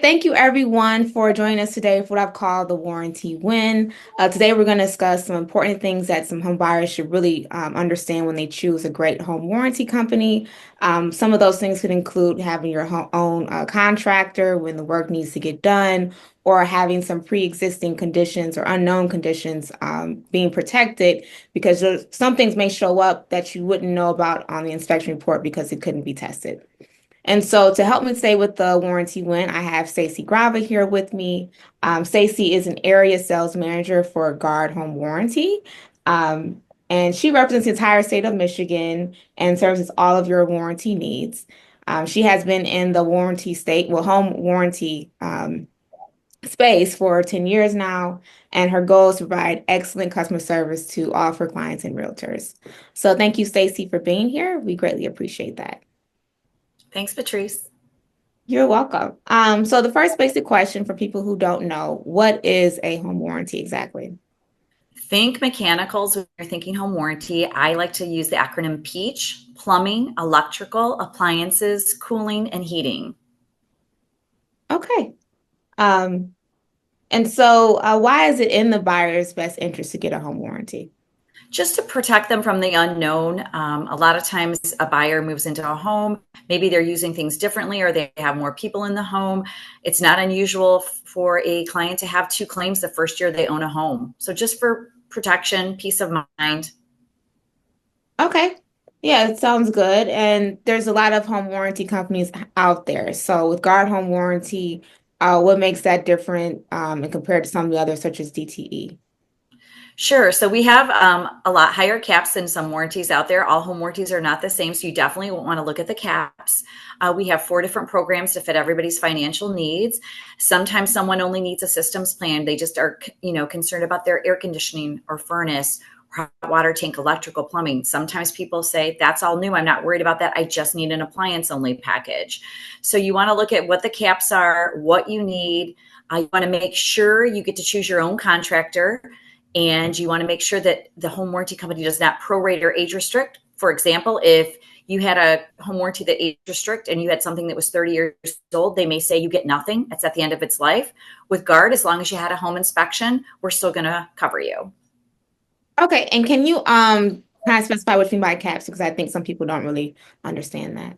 thank you everyone for joining us today for what I've called the warranty win. Today we're going to discuss some important things that some home buyers should really understand when they choose a great home warranty company. Some of those things could include having your own contractor when the work needs to get done, or having some pre-existing conditions or unknown conditions being protected, because some things may show up that you wouldn't know about on the inspection report because it couldn't be tested. And so to help me stay with the warranty win, I have Stacey Grava here with me. Stacey is an area sales manager for Guard Home Warranty. And she represents the entire state of Michigan and services all of your warranty needs. She has been in the home warranty space for 10 years now, and her goal is to provide excellent customer service to all of her clients and realtors. So thank you, Stacey, for being here. We greatly appreciate that. Thanks, Patrice. You're welcome. So the first basic question for people who don't know, what is a home warranty exactly? Think mechanicals when you're thinking home warranty. I like to use the acronym PEACH: plumbing, electrical, appliances, cooling, and heating. Okay. Um, and so why is it in the buyer's best interest to get a home warranty? Just to protect them from the unknown. A lot of times a buyer moves into a home, maybe they're using things differently or they have more people in the home. It's not unusual for a client to have two claims the first year they own a home. So just for protection, peace of mind. Okay. Yeah, it sounds good. And there's a lot of home warranty companies out there. So with Guard Home Warranty, what makes that different and compared to some of the others, such as DTE? Sure. So we have a lot higher caps than some warranties out there. All home warranties are not the same, so you definitely want to look at the caps. We have 4 different programs to fit everybody's financial needs. Sometimes someone only needs a systems plan. They just are, concerned about their air conditioning or furnace, or hot water tank, electrical, plumbing. Sometimes people say, that's all new. I'm not worried about that. I just need an appliance only package. So you want to look at what the caps are, what you need. You want to make sure you get to choose your own contractor. And you want to make sure that the home warranty company does not prorate or age restrict. For example, if you had a home warranty that age restrict and you had something that was 30 years old, they may say you get nothing. It's at the end of its life. With Guard, as long as you had a home inspection, we're still going to cover you. Okay. And can you kind of specify what you mean by caps? Because I think some people don't really understand that.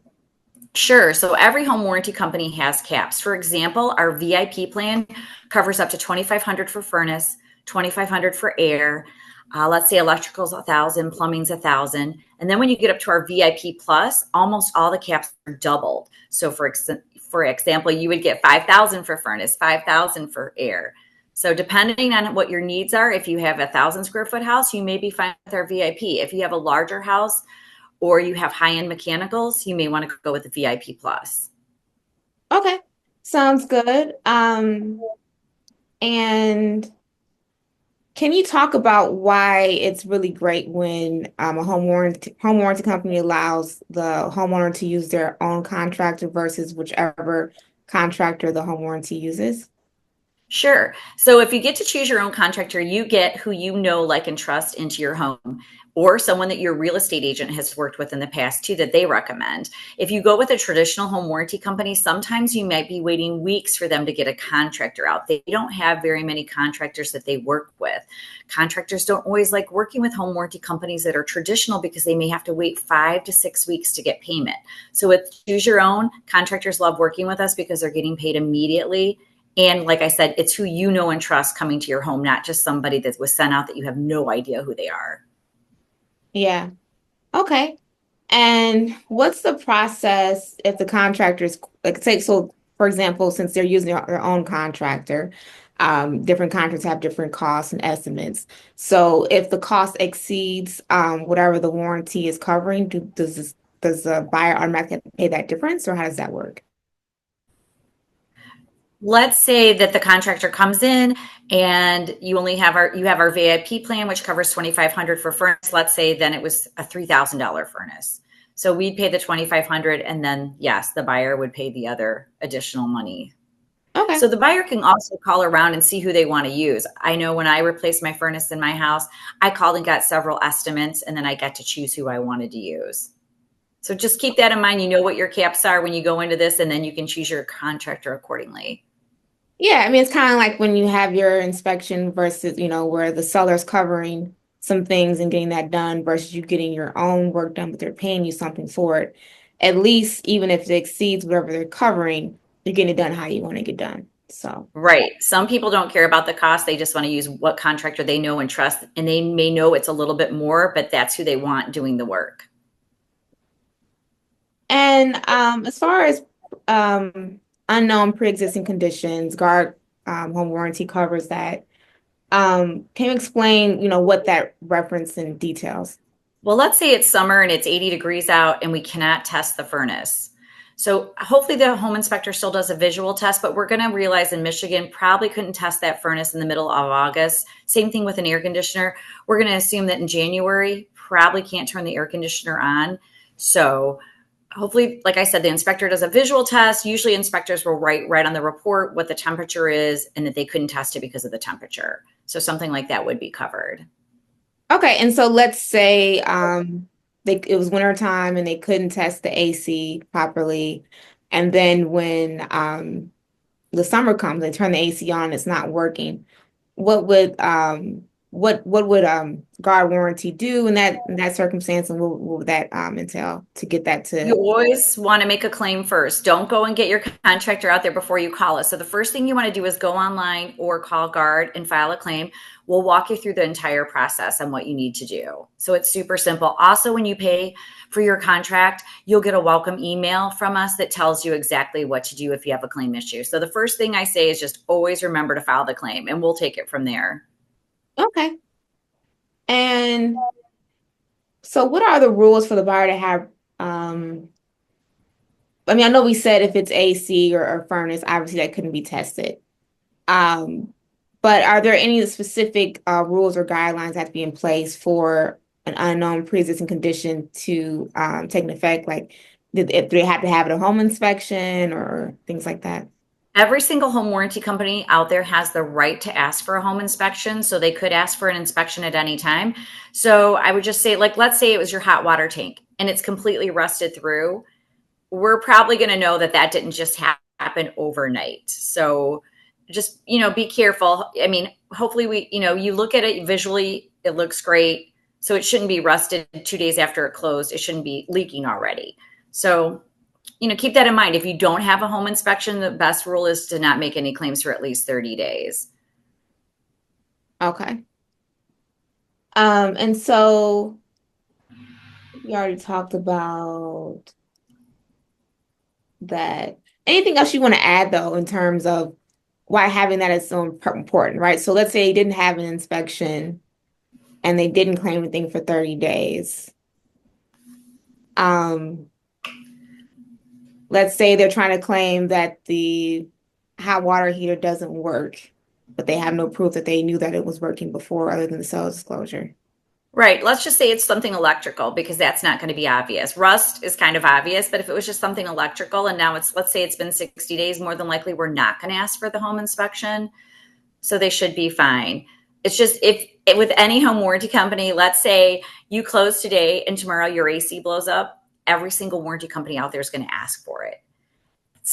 Sure. So every home warranty company has caps. For example, our VIP plan covers up to $2,500 for furnace, $2,500 for air. Let's say electrical's $1,000, plumbing's $1,000. And then when you get up to our VIP plus, almost all the caps are doubled. So for example, you would get $5,000 for furnace, $5,000 for air. So depending on what your needs are, if you have a 1,000 square foot house, you may be fine with our VIP. If you have a larger house or you have high-end mechanicals, you may want to go with the VIP plus. Okay. Sounds good. And can you talk about why it's really great when a home warranty company allows the homeowner to use their own contractor versus whichever contractor the home warranty uses? Sure. So if you get to choose your own contractor, you get who you know, like, and trust into your home, or someone that your real estate agent has worked with in the past too that they recommend. If you go with a traditional home warranty company, sometimes you might be waiting weeks for them to get a contractor out. They don't have very many contractors that they work with. Contractors don't always like working with home warranty companies that are traditional because they may have to wait 5 to 6 weeks to get payment. So with choose your own, contractors love working with us because they're getting paid immediately. And like I said, it's who you know and trust coming to your home, not just somebody that was sent out that you have no idea who they are. Yeah. Okay. And what's the process if the contractors, like, say, so for example, since they're using their own contractor, different contractors have different costs and estimates. So if the cost exceeds whatever the warranty is covering, does the buyer automatically have to pay that difference, or how does that work? Let's say that the contractor comes in and you have our VIP plan, which covers $2,500 for furnace. Let's say then it was a $3,000 furnace. So we'd pay the $2,500, and then yes, the buyer would pay the other additional money. Okay. So the buyer can also call around and see who they want to use. I know when I replaced my furnace in my house, I called and got several estimates, and then I got to choose who I wanted to use. So just keep that in mind. You know what your caps are when you go into this, and then you can choose your contractor accordingly. Yeah, I mean, it's kind of like when you have your inspection versus, where the seller's covering some things and getting that done versus you getting your own work done, but they're paying you something for it. At least, even if it exceeds whatever they're covering, you're getting it done how you want to get done. So, Right. Some people don't care about the cost. They just want to use what contractor they know and trust. And they may know it's a little bit more, but that's who they want doing the work. and as far as unknown pre-existing conditions, guard home warranty covers that. Can you explain, what that reference in details? Well, let's say it's summer and it's 80 degrees out and we cannot test the furnace. So hopefully the home inspector still does a visual test, but we're going to realize in Michigan probably couldn't test that furnace in the middle of August. Same thing with an air conditioner. We're going to assume that in January probably can't turn the air conditioner on. So hopefully, like I said, the inspector does a visual test. Usually inspectors will write right on the report what the temperature is and that they couldn't test it because of the temperature. So something like that would be covered. Okay, and so let's say it was winter time and they couldn't test the AC properly, and then when the summer comes, they turn the AC on, it's not working. What would guard warranty do in that circumstance, and what would that entail to get that You to? always want to make a claim first. Don't go and get your contractor out there before you call us. So the first thing you want to do is go online or call Guard and file a claim. We'll walk you through the entire process and what you need to do. So it's super simple. Also, when you pay for your contract, you'll get a welcome email from us that tells you exactly what to do if you have a claim issue. So the first thing I say is just always remember to file the claim and we'll take it from there. Okay, and so what are the rules for the buyer to have? I mean, I know we said if it's AC or furnace, obviously that couldn't be tested. Um, but are there any specific rules or guidelines that have to be in place for an unknown pre-existing condition to take an effect? Like, do they have to have it a home inspection or things like that? Every single home warranty company out there has the right to ask for a home inspection. So they could ask for an inspection at any time. So I would just say, like, let's say it was your hot water tank and it's completely rusted through. We're probably going to know that that didn't just happen overnight. So just, be careful. I mean, hopefully you look at it visually, it looks great. So it shouldn't be rusted 2 days after it closed. It shouldn't be leaking already. So keep that in mind. If you don't have a home inspection, the best rule is to not make any claims for at least 30 days. Okay. And so we already talked about that. Anything else you want to add though, in terms of why having that is so important, right? So let's say they didn't have an inspection and they didn't claim anything for 30 days. Um, let's say they're trying to claim that the hot water heater doesn't work, but they have no proof that they knew that it was working before other than the sales disclosure. Right. Let's just say it's something electrical because that's not going to be obvious. Rust is kind of obvious, but if it was just something electrical and now let's say it's been 60 days, more than likely we're not going to ask for the home inspection. So they should be fine. It's just if with any home warranty company, let's say you close today and tomorrow your AC blows up, every single warranty company out there is going to ask for it.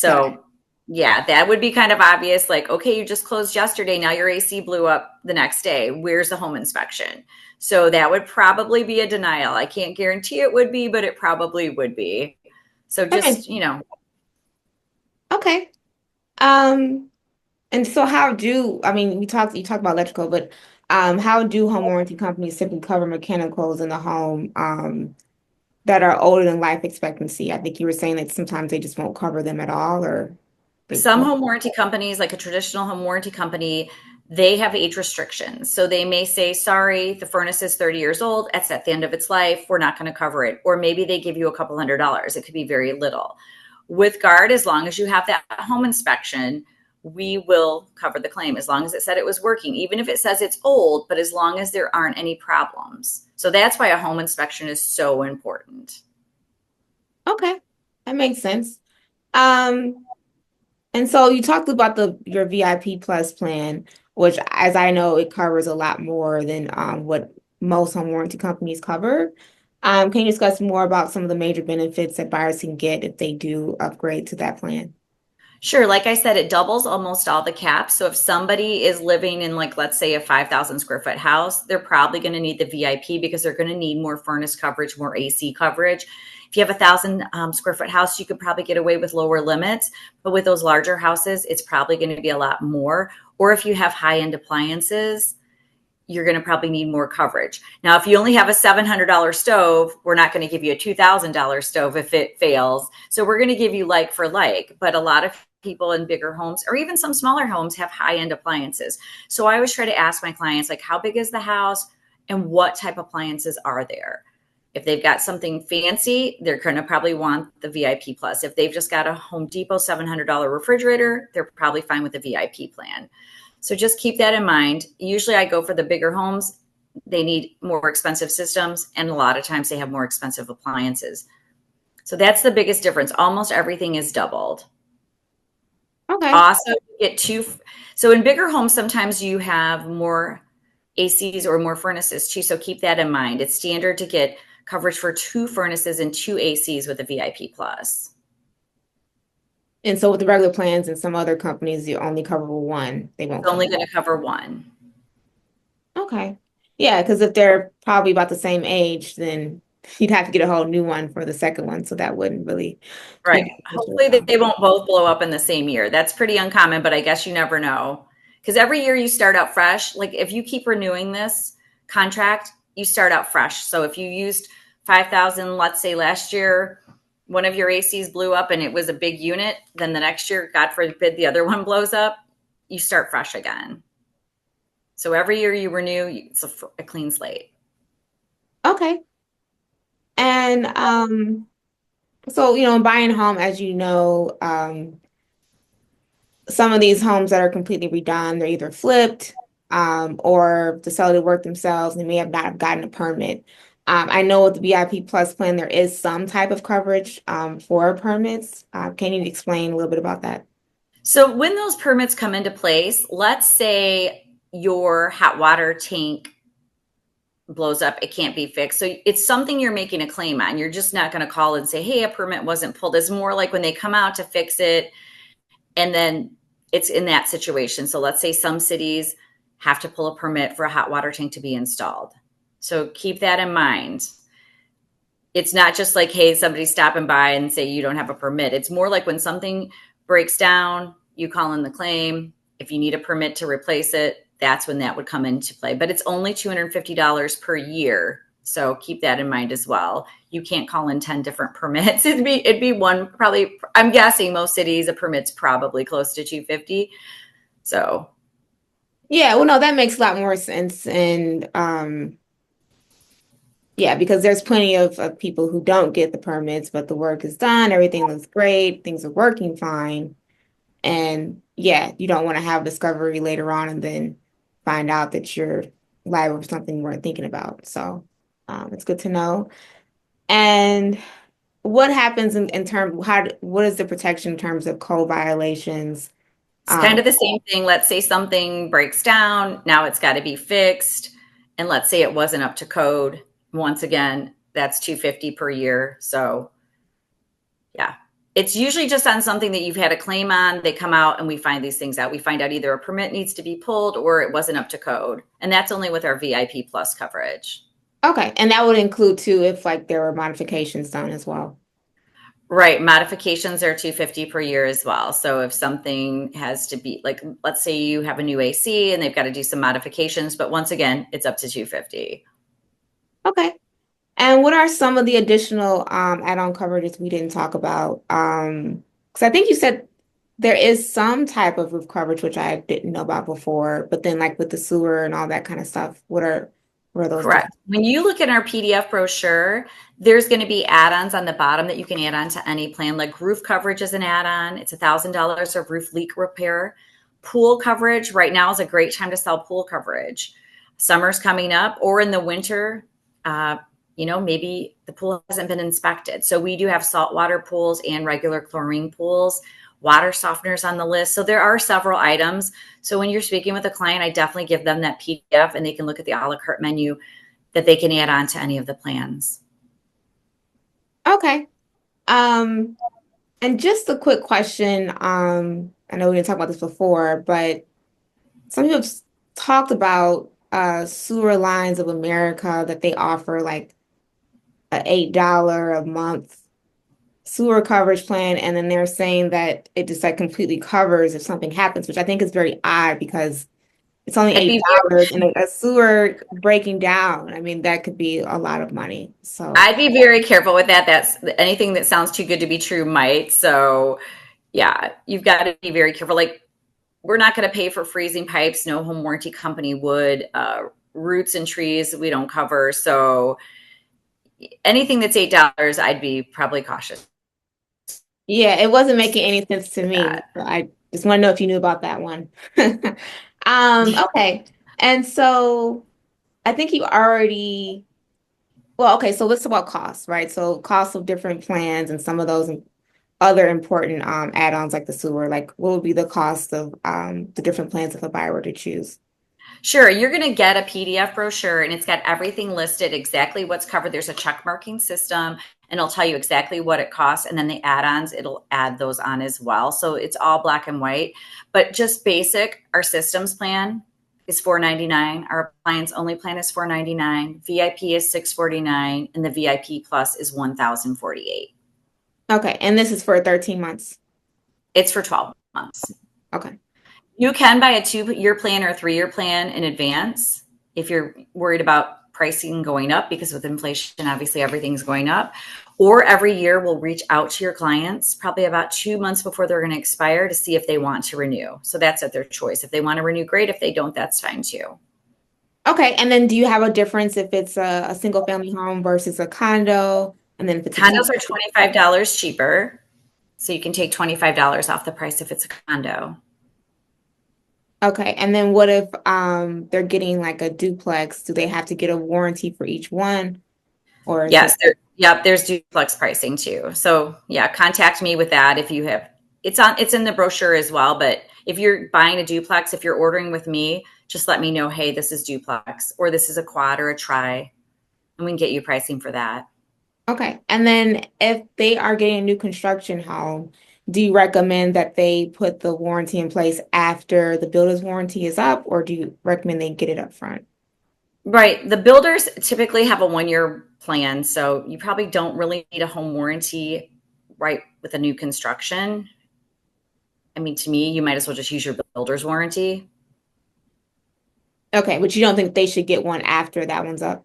Got it. So, yeah, that would be kind of obvious. Like, okay, you just closed yesterday. Now your AC blew up the next day. Where's the home inspection? So that would probably be a denial. I can't guarantee it would be, but it probably would be. So Okay. just, Okay. And so I mean, you talked about electrical, but how do home warranty companies typically cover mechanicals in the home that are older than life expectancy? I think you were saying that sometimes they just won't cover them at all, or they some won't. home warranty companies, like a traditional home warranty company, they have age restrictions. So they may say, sorry, the furnace is 30 years old. It's at the end of its life. We're not going to cover it. Or maybe they give you a couple $100s. It could be very little. With Guard, as long as you have that home inspection, we will cover the claim as long as it said it was working, even if it says it's old, but as long as there aren't any problems. So that's why a home inspection is so important. Okay, that makes sense. Um, and so you talked about your VIP Plus plan, which, as I know, it covers a lot more than what most home warranty companies cover. Can you discuss more about some of the major benefits that buyers can get if they do upgrade to that plan? Sure. Like I said, it doubles almost all the caps. So if somebody is living in, like, let's say a 5,000 square foot house, they're probably going to need the VIP because they're going to need more furnace coverage, more AC coverage. If you have a 1,000 square foot house, you could probably get away with lower limits. But with those larger houses, it's probably going to be a lot more. Or if you have high end appliances, you're going to probably need more coverage. Now, if you only have a $700 stove, we're not going to give you a $2,000 stove if it fails. So we're going to give you like for like, but a lot of people in bigger homes or even some smaller homes have high end appliances. So I always try to ask my clients, like, how big is the house and what type of appliances are there? If they've got something fancy, they're going to probably want the VIP plus. If they've just got a Home Depot $700 refrigerator, they're probably fine with the VIP plan. So just keep that in mind. Usually I go for the bigger homes. They need more expensive systems, and a lot of times they have more expensive appliances. So that's the biggest difference. Almost everything is doubled. Okay. Also, so in bigger homes, sometimes you have more ACs or more furnaces too. So keep that in mind. It's standard to get coverage for 2 furnaces and 2 ACs with a VIP plus. And so with the regular plans and some other companies, you only cover one. They won't It's only cover. going to cover one. Okay. Yeah, because if they're probably about the same age, then you'd have to get a whole new one for the second one. So that wouldn't really be Right. beneficial. Hopefully they won't both blow up in the same year. That's pretty uncommon, but I guess you never know. Because every year you start out fresh. Like if you keep renewing this contract, you start out fresh. So if you used 5,000, let's say last year, one of your ACs blew up and it was a big unit, then the next year, God forbid, the other one blows up, you start fresh again. So every year you renew, it's a clean slate. Okay. And so buying a home, as you know, some of these homes that are completely redone, they're either flipped, or the seller did work themselves and they may have not have gotten a permit. I know with the VIP Plus plan, there is some type of coverage for permits. Can you explain a little bit about that? So when those permits come into place, let's say your hot water tank blows up, it can't be fixed. So it's something you're making a claim on. You're just not going to call and say, hey, a permit wasn't pulled. It's more like when they come out to fix it and then it's in that situation. So let's say some cities have to pull a permit for a hot water tank to be installed. So keep that in mind. It's not just like, hey, somebody's stopping by and say you don't have a permit. It's more like when something breaks down, you call in the claim. If you need a permit to replace it, that's when that would come into play. But it's only $250 per year. So keep that in mind as well. You can't call in 10 different permits. It'd be one, probably. I'm guessing most cities a permit's probably close to 250. So Yeah, well, no, that makes a lot more sense. And yeah, because there's plenty of people who don't get the permits, but the work is done, everything looks great, things are working fine. And yeah, you don't want to have discovery later on and then find out that you're liable for something you weren't thinking about. So it's good to know. And what happens in terms, what is the protection in terms of code violations? it's kind of the same thing. Let's say something breaks down. Now it's got to be fixed. And let's say it wasn't up to code. Once again, that's 250 per year. So yeah, it's usually just on something that you've had a claim on. They come out and we find these things out. We find out either a permit needs to be pulled or it wasn't up to code. And that's only with our VIP plus coverage. Okay, and that would include too if like there were modifications done as well. Right. Modifications are 250 per year as well. So if something has to be, like, let's say you have a new AC and they've got to do some modifications, but once again, it's up to 250. Okay. And what are some of the additional add-on coverages we didn't talk about? Because I think you said there is some type of roof coverage which I didn't know about before, but then like with the sewer and all that kind of stuff, what are those Correct. different? When you look at our PDF brochure, there's going to be add-ons on the bottom that you can add on to any plan. Like roof coverage is an add-on. It's $1,000 of roof leak repair. Pool coverage right now is a great time to sell pool coverage. Summer's coming up, or in the winter, maybe the pool hasn't been inspected. So we do have saltwater pools and regular chlorine pools. Water softeners on the list. So there are several items. So when you're speaking with a client, I definitely give them that PDF and they can look at the a la carte menu that they can add on to any of the plans. Okay. Um, And just a quick question. I know we didn't talk about this before, but some people have talked about Sewer Lines of America that they offer like a $8 a month sewer coverage plan, and then they're saying that it just like completely covers if something happens, which I think is very odd because it's only I'd eight be dollars and a sewer breaking down. I mean, that could be a lot of money. So I'd be very careful with that. That's anything that sounds too good to be true might. So yeah, you've got to be very careful. Like we're not going to pay for freezing pipes. No home warranty company would. Roots and trees we don't cover. So anything that's $8, I'd be probably cautious yeah, it wasn't making any sense to with me. that. So I just want to know if you knew about that one. Okay. And so I think you already, well, okay, so let's talk about costs, right? So costs of different plans and some of those other important add-ons like the sewer, like what would be the cost of the different plans if a buyer were to choose? Sure, you're going to get a PDF brochure and it's got everything listed, exactly what's covered. There's a check marking system and it'll tell you exactly what it costs. And then the add ons, it'll add those on as well. So it's all black and white. But just basic, our systems plan is $499. Our appliance only plan is $499. VIP is $649, and the VIP plus is $1,048. Okay, and this is for 13 months. It's for 12 months. Okay. You can buy a 2-year plan or a 3-year plan in advance if you're worried about pricing going up, because with inflation, obviously everything's going up. Or every year we'll reach out to your clients probably about 2 months before they're going to expire to see if they want to renew. So that's at their choice. If they want to renew, great. If they don't, that's fine too. Okay, and then do you have a difference if it's a single family home versus a condo? And then if it's a two. Condos are $25 cheaper. So you can take $25 off the price if it's a condo. Okay, and then what if they're getting like a duplex? Do they have to get a warranty for each one? Or is it Yep, there's duplex pricing too. So yeah, contact me with that if you have it's in the brochure as well. But if you're buying a duplex, if you're ordering with me, just let me know, hey, this is duplex or this is a quad or a tri, and we can get you pricing for that. okay? And then if they are getting a new construction home, do you recommend that they put the warranty in place after the builder's warranty is up, or do you recommend they get it up front? Right. The builders typically have a 1-year plan, so you probably don't really need a home warranty right with a new construction. I mean, to me, you might as well just use your builder's warranty. Okay, but you don't think they should get one after that one's up?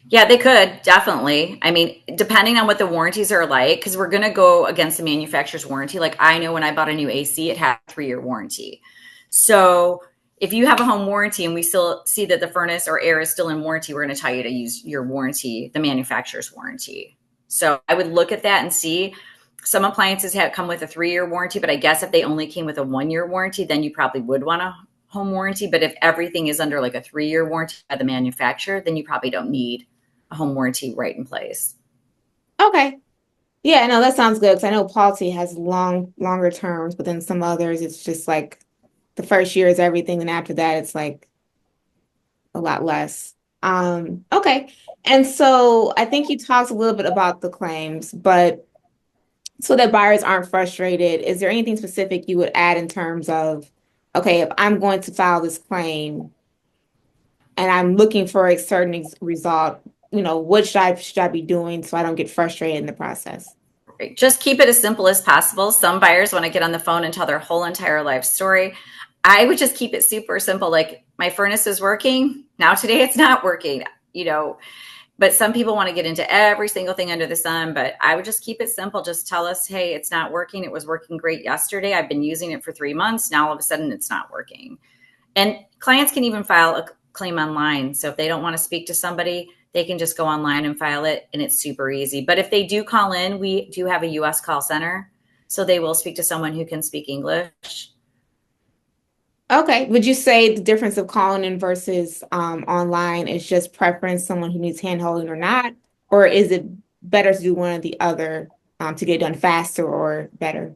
Yeah, they could definitely. I mean, depending on what the warranties are like, because we're going to go against the manufacturer's warranty. Like I know when I bought a new AC, it had a 3-year warranty. So if you have a home warranty and we still see that the furnace or air is still in warranty, we're going to tell you to use your warranty, the manufacturer's warranty. So I would look at that and see. Some appliances have come with a 3-year warranty, but I guess if they only came with a 1-year warranty, then you probably would want a home warranty. But if everything is under like a 3-year warranty by the manufacturer, then you probably don't need a home warranty right in place. Okay. Yeah, no, that sounds good because I know policy has longer terms, but then some others it's just like the first year is everything, and after that it's like a lot less. Okay. And so I think you talked a little bit about the claims, but so that buyers aren't frustrated, is there anything specific you would add in terms of, okay, if I'm going to file this claim and I'm looking for a certain result, what should I be doing so I don't get frustrated in the process? Just keep it as simple as possible. Some buyers want to get on the phone and tell their whole entire life story. I would just keep it super simple. Like my furnace is working. Now today it's not working, but some people want to get into every single thing under the sun, but I would just keep it simple. Just tell us, hey, it's not working. It was working great yesterday. I've been using it for 3 months. Now all of a sudden it's not working. And clients can even file a claim online. So if they don't want to speak to somebody, they can just go online and file it, and it's super easy. But if they do call in, we do have a US call center. So they will speak to someone who can speak English. Okay. Would you say the difference of calling in versus online is just preference, someone who needs handholding or not? Or is it better to do one or the other to get done faster or better?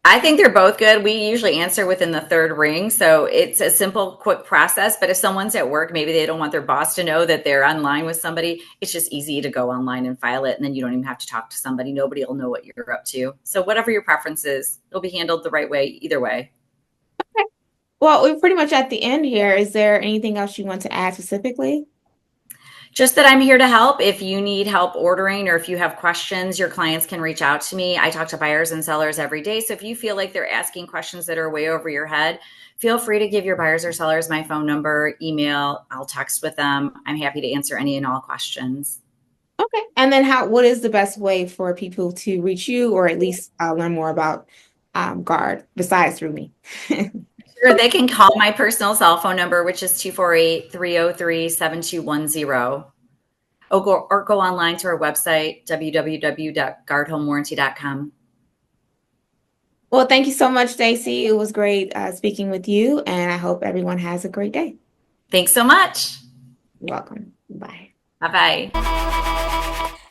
I think they're both good. We usually answer within the third ring. So it's a simple, quick process. But if someone's at work, maybe they don't want their boss to know that they're online with somebody. It's just easy to go online and file it. And then you don't even have to talk to somebody. Nobody will know what you're up to. So whatever your preference is, it'll be handled the right way either way. Well, we're pretty much at the end here. Is there anything else you want to add specifically? Just that I'm here to help. If you need help ordering or if you have questions, your clients can reach out to me. I talk to buyers and sellers every day. So if you feel like they're asking questions that are way over your head, feel free to give your buyers or sellers my phone number, email. I'll text with them. I'm happy to answer any and all questions. Okay. And then what is the best way for people to reach you or at least learn more about Guard besides through me? Sure, they can call my personal cell phone number, which is 248-303-7210. Or go online to our website, www.guardhomewarranty.com. Well, thank you so much, Stacey. It was great speaking with you, and I hope everyone has a great day. Thanks so much. You're welcome. Bye. Bye-bye.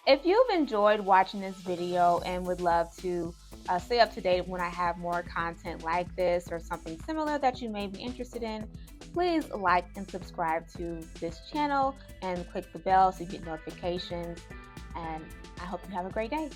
If you've enjoyed watching this video and would love to stay up to date when I have more content like this or something similar that you may be interested in, please like and subscribe to this channel and click the bell so you get notifications. And I hope you have a great day.